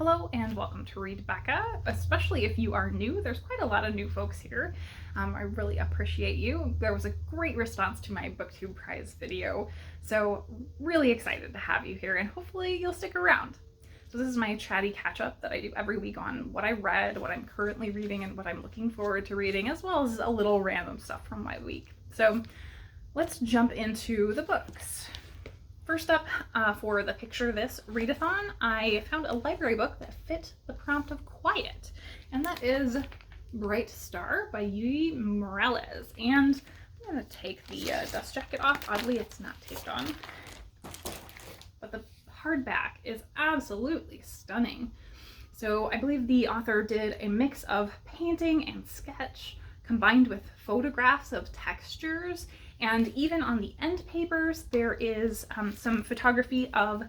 Hello and welcome to Read Becca, especially if you are new. There's quite a lot of new folks here. I really appreciate you. There was a great response to my BookTube Prize video, so really excited to have you here and hopefully you'll stick around. So this is my chatty catch-up that I do every week on what I read, what I'm currently reading, and what I'm looking forward to reading, as well as a little random stuff from my week. So let's jump into the books. First up, for the Picture This Readathon, I found a library book that fit the prompt of quiet, and that is Bright Star by Yuyi Morales. And I'm going to take the dust jacket off. Oddly, it's not taped on, but the hardback is absolutely stunning. So I believe the author did a mix of painting and sketch combined with photographs of textures, and even on the end papers there is some photography of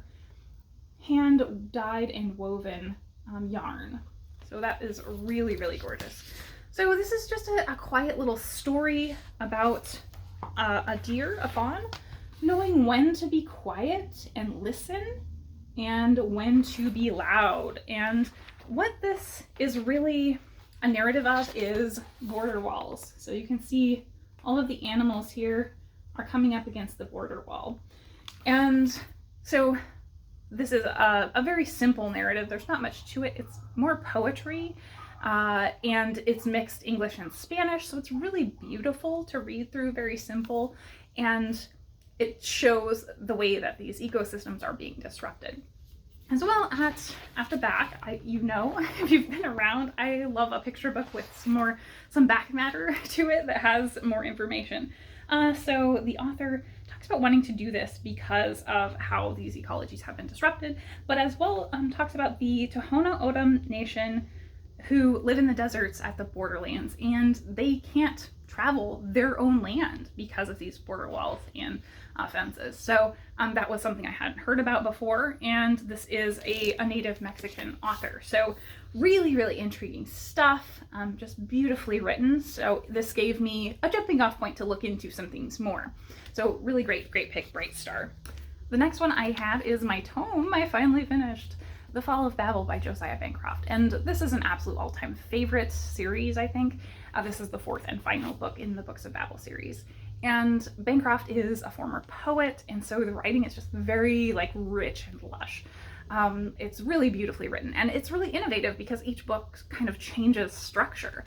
hand dyed and woven yarn. So that is really, really gorgeous. So this is just a quiet little story about a deer, a fawn, knowing when to be quiet and listen and when to be loud. And what this is really a narrative of is border walls. So you can see all of the animals here are coming up against the border wall. And so this is a very simple narrative. There's not much to it. It's more poetry, and it's mixed English and Spanish. So it's really beautiful to read through, very simple. And it shows the way that these ecosystems are being disrupted. As well at the back, you know, if you've been around, I love a picture book with some back matter to it that has more information. So the author talks about wanting to do this because of how these ecologies have been disrupted, but as well talks about the Tohono O'odham Nation who live in the deserts at the borderlands, and they can't travel their own land because of these border walls and fences. So that was something I hadn't heard about before, and this is a native Mexican author. So really, really intriguing stuff, just beautifully written. So this gave me a jumping off point to look into some things more. So really great pick, Bright Star. The next one I have is my tome I finally finished, The Fall of Babel by Josiah Bancroft. And this is an absolute all-time favorite series, I think. This is the fourth and final book in the Books of Babel series. And Bancroft is a former poet, and so the writing is just very rich and lush. It's really beautifully written, and it's really innovative because each book kind of changes structure.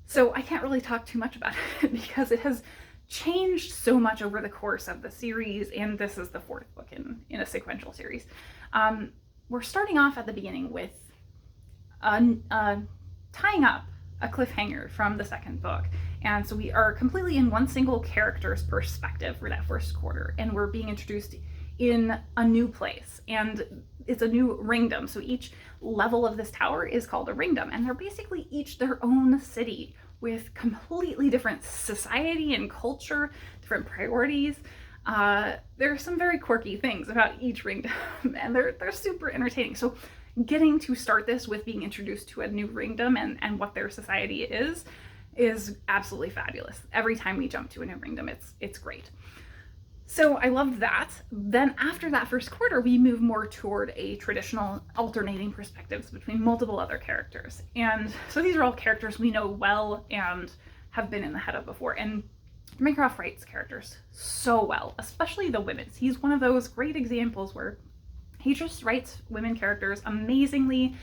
So I can't really talk too much about it because it has changed so much over the course of the series, and this is the fourth book in a sequential series. We're starting off at the beginning with tying up a cliffhanger from the second book. And so we are completely in one single character's perspective for that first quarter, and we're being introduced in a new place, and it's a new ringdom. So each level of this tower is called a ringdom, and they're basically each their own city with completely different society and culture, different priorities. There are some very quirky things about each ringdom, and they're super entertaining. So getting to start this with being introduced to a new ringdom and what their society is absolutely fabulous. Every time we jump to a new ringdom, it's great. So I loved that. Then after that first quarter, we move more toward a traditional alternating perspectives between multiple other characters. And so these are all characters we know well and have been in the head of before. And Bancroft writes characters so well, especially the women. He's one of those great examples where he just writes women characters amazingly.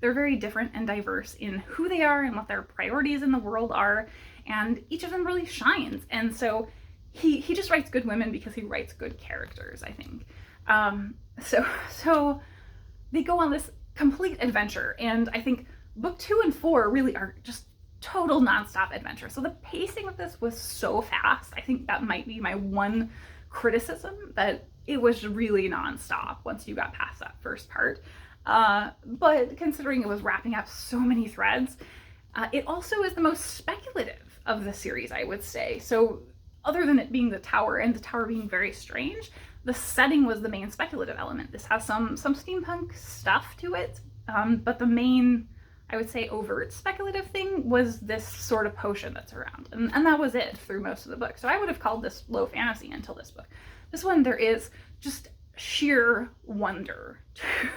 They're very different and diverse in who they are and what their priorities in the world are, and each of them really shines. And so he just writes good women because he writes good characters, I think. So they go on this complete adventure, and I think book 2 and 4 really are just total nonstop adventure. So the pacing of this was so fast. I think that might be my one criticism, that it was really nonstop once you got past that first part. But considering it was wrapping up so many threads, it also is the most speculative of the series, I would say. So other than it being the tower and the tower being very strange, the setting was the main speculative element. This has some steampunk stuff to it, but the main, I would say, overt speculative thing was this sort of potion that's around. And that was it through most of the book. So I would have called this low fantasy until this book. This one, there is just sheer wonder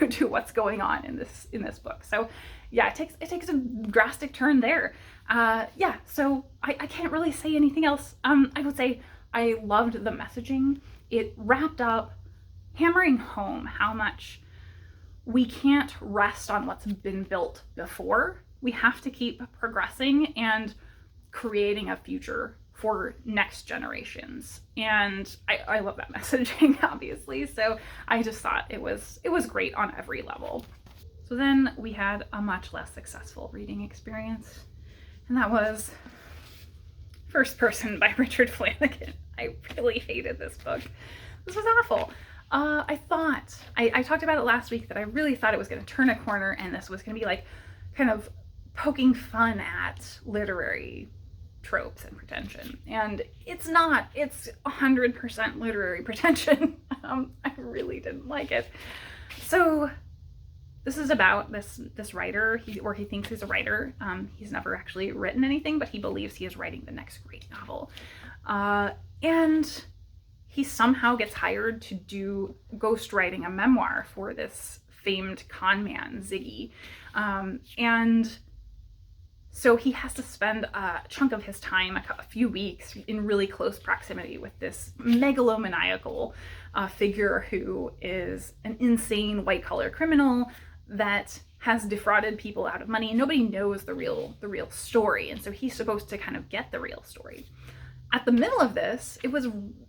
to what's going on in this book. So yeah, it takes a drastic turn there. Yeah, so I can't really say anything else. I would say I loved the messaging. It wrapped up hammering home how much we can't rest on what's been built before. We have to keep progressing and creating a future for next generations. And I love that messaging, obviously. So I just thought it was great on every level. So then we had a much less successful reading experience, and that was First Person by Richard Flanagan. I really hated this book. This was awful. I talked about it last week that I really thought it was going to turn a corner and this was going to be like kind of poking fun at literary tropes and pretension. And it's not. It's 100% literary pretension. I really didn't like it. So this is about this writer, he thinks he's a writer. He's never actually written anything, but he believes he is writing the next great novel. And he somehow gets hired to do ghostwriting a memoir for this famed con man, Ziggy. And so he has to spend a chunk of his time, a few weeks, in really close proximity with this megalomaniacal figure who is an insane white-collar criminal that has defrauded people out of money. Nobody knows the real story, and so he's supposed to kind of get the real story. At the middle of this, it was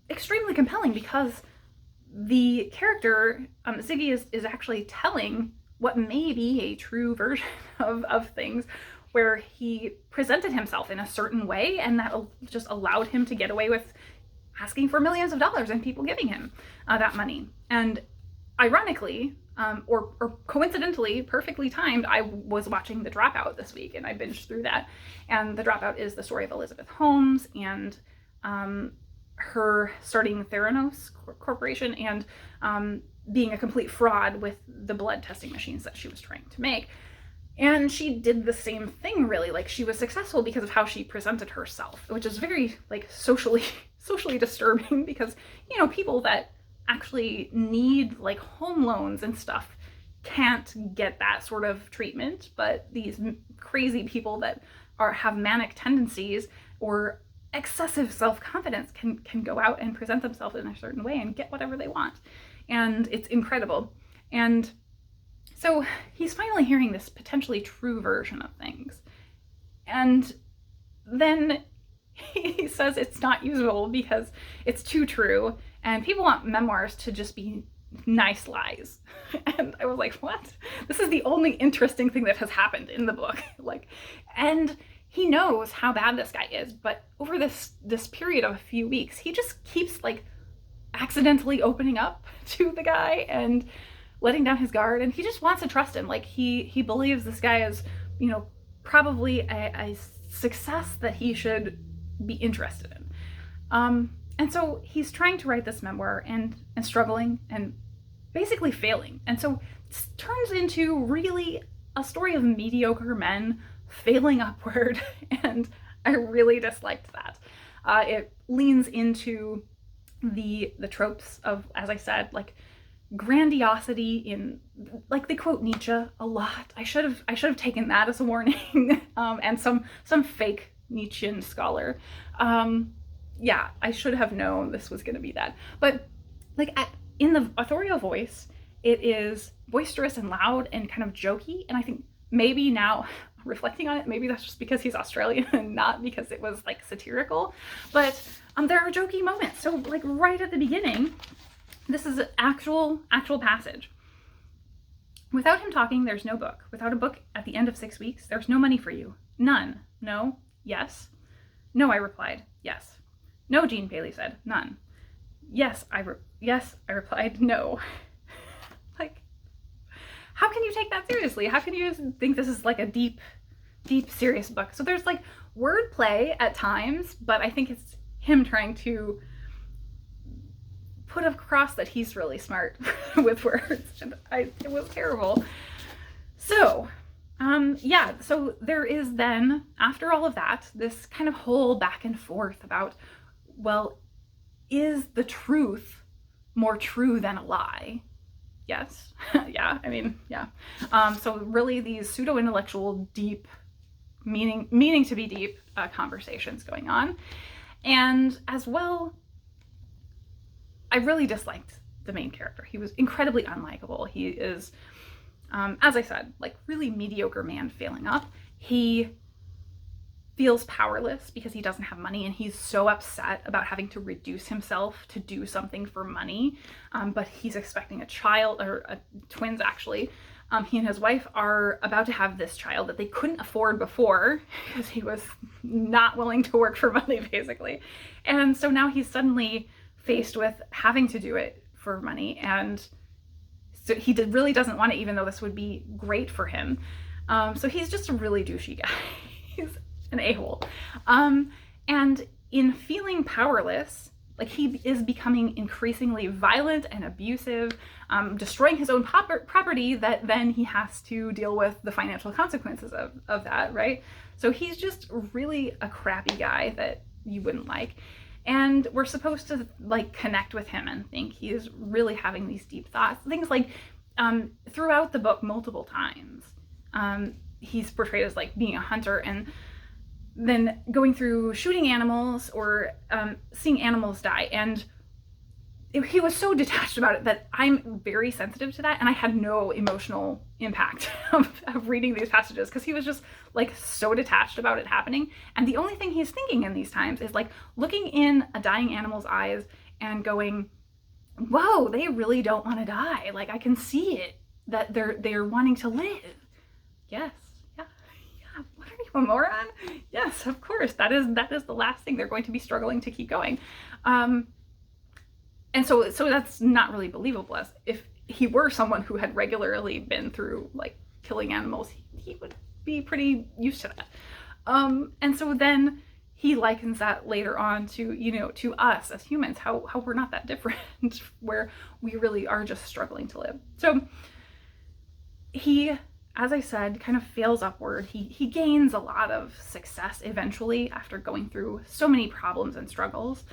extremely compelling because the character, Ziggy, is actually telling what may be a true version of things, where he presented himself in a certain way, and that just allowed him to get away with asking for millions of dollars and people giving him that money. And ironically, or coincidentally, perfectly timed, I was watching The Dropout this week, and I binged through that. And The Dropout is the story of Elizabeth Holmes and her starting Theranos Corporation and being a complete fraud with the blood testing machines that she was trying to make. And she did the same thing, really. Like, she was successful because of how she presented herself, which is very, like, socially disturbing, because, you know, people that actually need, like, home loans and stuff can't get that sort of treatment, but these crazy people that have manic tendencies or excessive self-confidence can go out and present themselves in a certain way and get whatever they want. And it's incredible. And so he's finally hearing this potentially true version of things. And then he says it's not usable because it's too true, and people want memoirs to just be nice lies. And I was like, what? This is the only interesting thing that has happened in the book. And he knows how bad this guy is, but over this period of a few weeks, he just keeps, like, accidentally opening up to the guy and letting down his guard, and he just wants to trust him. Like, he believes this guy is, you know, probably a success that he should be interested in. And so he's trying to write this memoir and struggling and basically failing. And so it turns into really a story of mediocre men failing upward, and I really disliked that. It leans into the tropes of, as I said, like, grandiosity in, like, they quote Nietzsche a lot. I should have taken that as a warning. And some fake Nietzschean scholar. Yeah, I should have known this was going to be that. But, like, in the authorial voice, it is boisterous and loud and kind of jokey. And I think maybe now, reflecting on it, maybe that's just because he's Australian and not because it was, like, satirical. But there are jokey moments. So, like, right at the beginning, this is an actual passage. Without him talking, there's no book. Without a book at the end of 6 weeks, there's no money for you. None. No. Yes. No, I replied. Yes. No, Jean Paley said. None. Yes, I replied. No. Like, how can you take that seriously? How can you think this is, like, a deep, serious book? So there's, like, wordplay at times, but I think it's him trying to put across that he's really smart with words, and it was terrible. So, yeah, so there is then, after all of that, this kind of whole back and forth about, well, is the truth more true than a lie. Yes. Yeah. I mean, yeah. So really these pseudo-intellectual, deep, meaning to be deep conversations going on. And as well, I really disliked the main character. He was incredibly unlikable. He is, as I said, like really mediocre man failing up. He feels powerless because he doesn't have money, and he's so upset about having to reduce himself to do something for money. But he's expecting a child, or twins actually. He and his wife are about to have this child that they couldn't afford before because he was not willing to work for money, basically. And so now he's suddenly faced with having to do it for money, and so he really doesn't want it, even though this would be great for him. So he's just a really douchey guy. He's an a-hole. And in feeling powerless, like he is becoming increasingly violent and abusive, destroying his own property that then he has to deal with the financial consequences of that, right? So he's just really a crappy guy that you wouldn't like. And we're supposed to like connect with him and think he's really having these deep thoughts. Things like throughout the book multiple times, he's portrayed as like being a hunter and then going through shooting animals or seeing animals die. And he was so detached about it that I'm very sensitive to that, and I had no emotional impact of reading these passages because he was just like so detached about it happening. And the only thing he's thinking in these times is like looking in a dying animal's eyes and going, whoa, they really don't want to die. Like I can see it, that they're wanting to live. Yes. What are you, a moron? Yes, of course. That is the last thing. They're going to be struggling to keep going. And so that's not really believable. As if he were someone who had regularly been through like killing animals, he would be pretty used to that. And so then he likens that later on to, you know, to us as humans, how we're not that different, where we really are just struggling to live. So he, as I said, kind of fails upward. He gains a lot of success eventually after going through so many problems and struggles,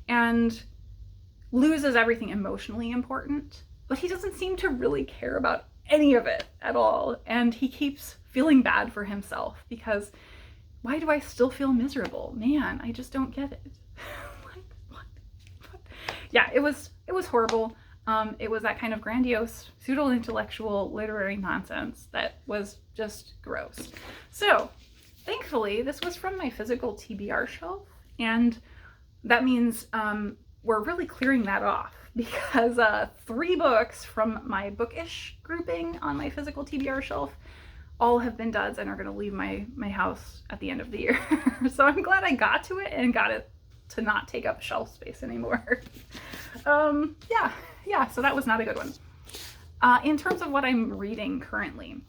and loses everything emotionally important, but he doesn't seem to really care about any of it at all. And he keeps feeling bad for himself because why do I still feel miserable? Man, I just don't get it. What? Yeah, it was horrible. It was that kind of grandiose, pseudo-intellectual literary nonsense that was just gross. So, thankfully, this was from my physical TBR shelf, and that means we're really clearing that off because 3 books from my bookish grouping on my physical TBR shelf all have been duds and are going to leave my house at the end of the year. So I'm glad I got to it and got it to not take up shelf space anymore. Yeah, so that was not a good one. In terms of what I'm reading currently,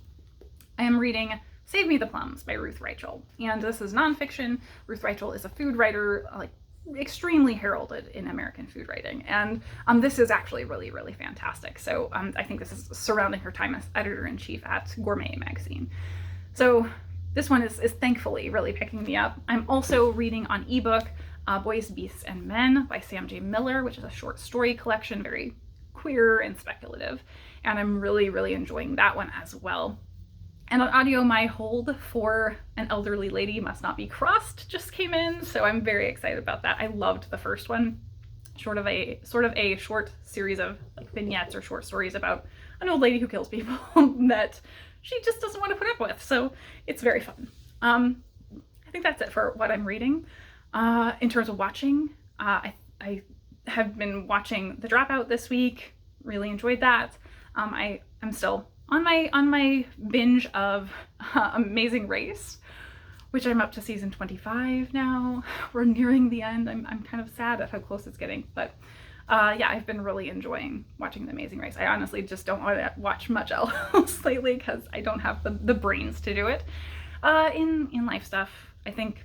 I am reading Save Me the Plums by Ruth Reichel. And this is nonfiction. Ruth Reichel is a food writer, like extremely heralded in American food writing. And this is actually really, really fantastic. So I think this is surrounding her time as editor-in-chief at Gourmet magazine. So this one is thankfully really picking me up. I'm also reading on ebook Boys, Beasts, and Men by Sam J. Miller, which is a short story collection, very queer and speculative. And I'm really, really enjoying that one as well. And on audio, my hold for An Elderly Lady Must Not Be Crossed just came in, so I'm very excited about that. I loved the first one, sort of a short series of like vignettes or short stories about an old lady who kills people that she just doesn't want to put up with. So it's very fun. I think that's it for what I'm reading. In terms of watching, I have been watching The Dropout this week. Really enjoyed that. I am still on my binge of Amazing Race, which I'm up to season 25 now. We're nearing the end. I'm kind of sad at how close it's getting, but yeah, I've been really enjoying watching The Amazing Race. I honestly just don't want to watch much else lately because I don't have the brains to do it. In life stuff, I think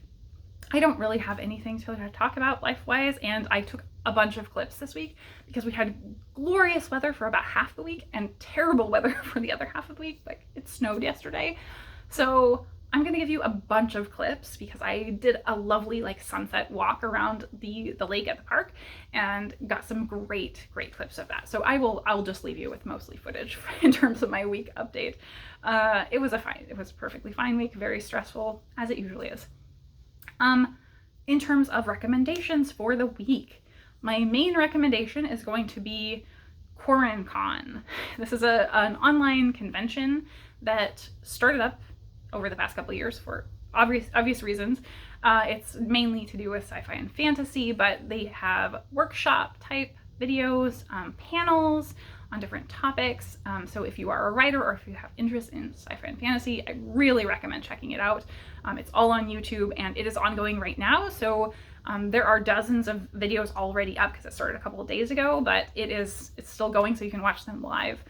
I don't really have anything to talk about life-wise, and I took a bunch of clips this week because we had glorious weather for about half the week and terrible weather for the other half of the week. Like, it snowed yesterday. So I'm gonna give you a bunch of clips because I did a lovely like sunset walk around the lake at the park and got some great clips of that. So I'll just leave you with mostly footage in terms of my week update. It was a perfectly fine week, very stressful as it usually is. In terms of recommendations for the week, my main recommendation is going to be QuaranCon. This is an online convention that started up over the past couple of years for obvious reasons. It's mainly to do with sci-fi and fantasy, but they have workshop type videos, panels on different topics. So if you are a writer or if you have interest in sci-fi and fantasy, I really recommend checking it out. It's all on YouTube and it is ongoing right now. So there are dozens of videos already up because it started a couple of days ago, but it's still going, so you can watch them live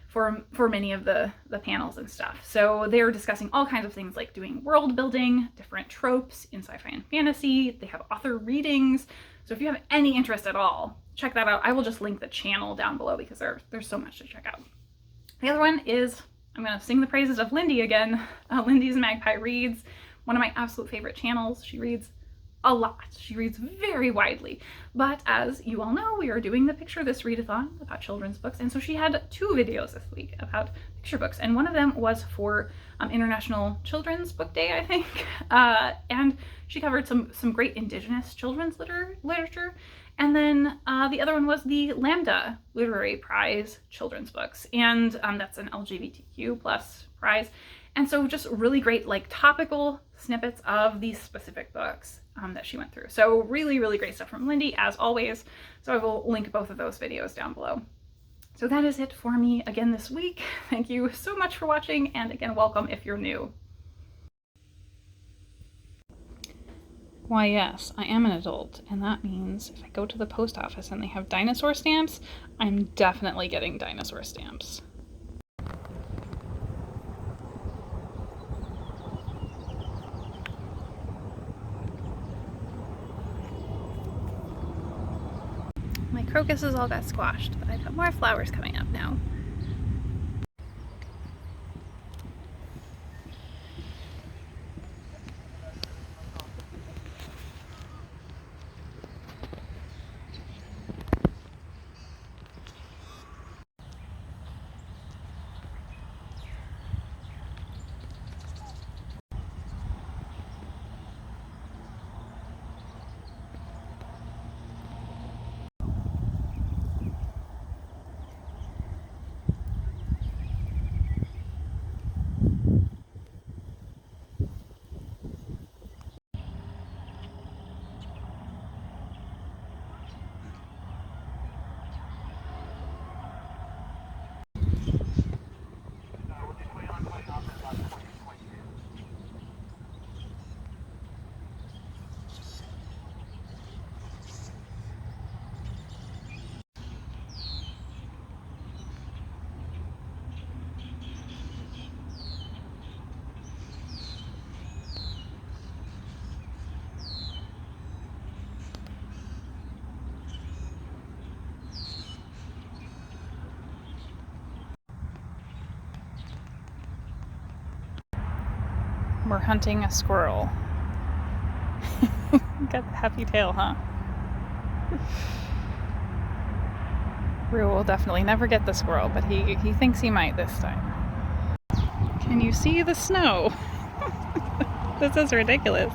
for many of the panels and stuff. So they're discussing all kinds of things like doing world building, different tropes in sci-fi and fantasy. They have author readings. So if you have any interest at all, check that out. I will just link the channel down below because there's so much to check out. The other one is, I'm going to sing the praises of Lindy again. Lindy's Magpie Reads, one of my absolute favorite channels. She reads a lot. She reads very widely. But as you all know, we are doing the Picture This Readathon about children's books, and so she had 2 videos this week about picture books, and one of them was for International Children's Book Day, I think, and she covered some great Indigenous children's literature, and then the other one was the Lambda Literary Prize children's books, and that's an LGBTQ plus prize. And so just really great like topical snippets of these specific books that she went through. So really great stuff from Lindy as always. So I will link both of those videos down below. So that is it for me again this week. Thank you so much for watching, and again, welcome if you're new. Why yes, I am an adult, and that means if I go to the post office and they have dinosaur stamps, I'm definitely getting dinosaur stamps. My crocuses all got squashed, but I've got more flowers coming up now. We're hunting a squirrel. Got the happy tail, huh? Rue will definitely never get the squirrel, but he thinks he might this time. Can you see the snow? This is ridiculous.